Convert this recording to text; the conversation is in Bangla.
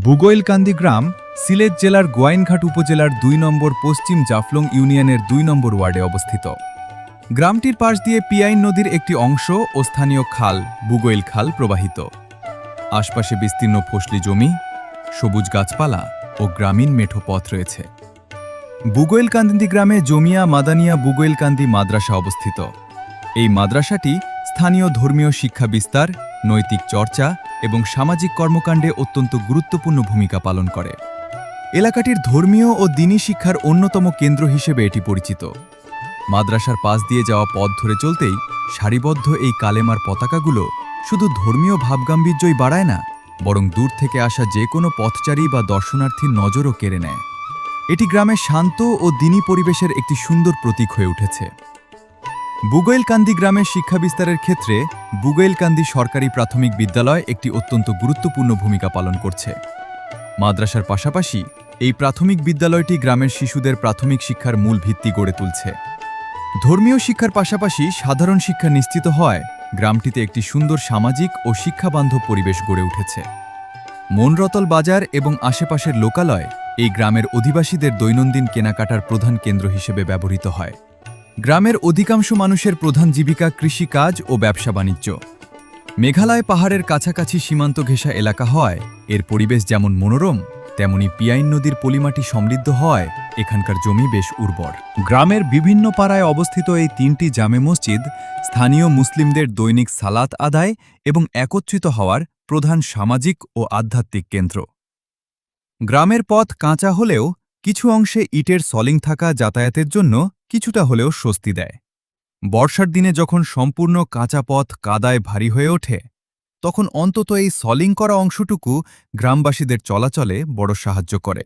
বুগইলকান্দি গ্রাম সিলেট জেলার গোয়াইনঘাট উপজেলার ২ নম্বর পশ্চিম জাফলং ইউনিয়নের ২ নম্বর ওয়ার্ডে অবস্থিত। গ্রামটির পাশ দিয়ে পিয়াইন নদীর একটি অংশ ও স্থানীয় খাল বুগইল খাল প্রবাহিত। আশপাশে বিস্তীর্ণ ফসলি জমি, সবুজ গাছপালা ও গ্রামীণ মেঠো পথ রয়েছে। বুগইলকান্দি গ্রামে জমিয়া মাদানিয়া বুগইলকান্দি মাদ্রাসা অবস্থিত। এই মাদ্রাসাটি স্থানীয় ধর্মীয় শিক্ষা বিস্তার, নৈতিক চর্চা এবং সামাজিক কর্মকাণ্ডে অত্যন্ত গুরুত্বপূর্ণ ভূমিকা পালন করে। এলাকাটির ধর্মীয় ও দ্বীনি শিক্ষার অন্যতম কেন্দ্র হিসেবে এটি পরিচিত। মাদ্রাসার পাশ দিয়ে যাওয়া পথ ধরে চলতেই সারিবদ্ধ এই কালেমার পতাকাগুলো শুধু ধর্মীয় ভাবগাম্ভীর্যই বাড়ায় না, বরং দূর থেকে আসা যে কোনো পথচারী বা দর্শনার্থীর নজরও কেড়ে নেয়। এটি গ্রামের শান্ত ও দ্বীনি পরিবেশের একটি সুন্দর প্রতীক হয়ে উঠেছে। বুগইলকান্দি গ্রামের শিক্ষা বিস্তারের ক্ষেত্রে বুগইলকান্দি সরকারি প্রাথমিক বিদ্যালয় একটি অত্যন্ত গুরুত্বপূর্ণ ভূমিকা পালন করছে। মাদ্রাসার পাশাপাশি এই প্রাথমিক বিদ্যালয়টি গ্রামের শিশুদের প্রাথমিক শিক্ষার মূল ভিত্তি গড়ে তুলছে। ধর্মীয় শিক্ষার পাশাপাশি সাধারণ শিক্ষা নিশ্চিত হওয়ায় গ্রামটিতে একটি সুন্দর সামাজিক ও শিক্ষাবান্ধব পরিবেশ গড়ে উঠেছে। মনরতল বাজার এবং আশেপাশের লোকালয় এই গ্রামের অধিবাসীদের দৈনন্দিন কেনাকাটার প্রধান কেন্দ্র হিসেবে ব্যবহৃত হয়। গ্রামের অধিকাংশ মানুষের প্রধান জীবিকা কৃষিকাজ ও ব্যবসা বাণিজ্য। মেঘালয় পাহাড়ের কাছাকাছি সীমান্ত ঘেঁষা এলাকা হয় এর পরিবেশ যেমন মনোরম, তেমনি পিয়াইন নদীর পলিমাটি সমৃদ্ধ হয় এখানকার জমি বেশ উর্বর। গ্রামের বিভিন্ন পাড়ায় অবস্থিত এই ৩টি জামে মসজিদ স্থানীয় মুসলিমদের দৈনিক সালাত আদায় এবং একত্রিত হওয়ার প্রধান সামাজিক ও আধ্যাত্মিক কেন্দ্র। গ্রামের পথ কাঁচা হলেও কিছু অংশে ইটের সলিং থাকা যাতায়াতের জন্য কিছুটা হলেও স্বস্তি দেয়। বর্ষার দিনে যখন সম্পূর্ণ কাঁচা পথ কাদায় ভারী হয়ে ওঠে, তখন অন্তত এই সলিং করা অংশটুকু গ্রামবাসীদের চলাচলে বড় সাহায্য করে।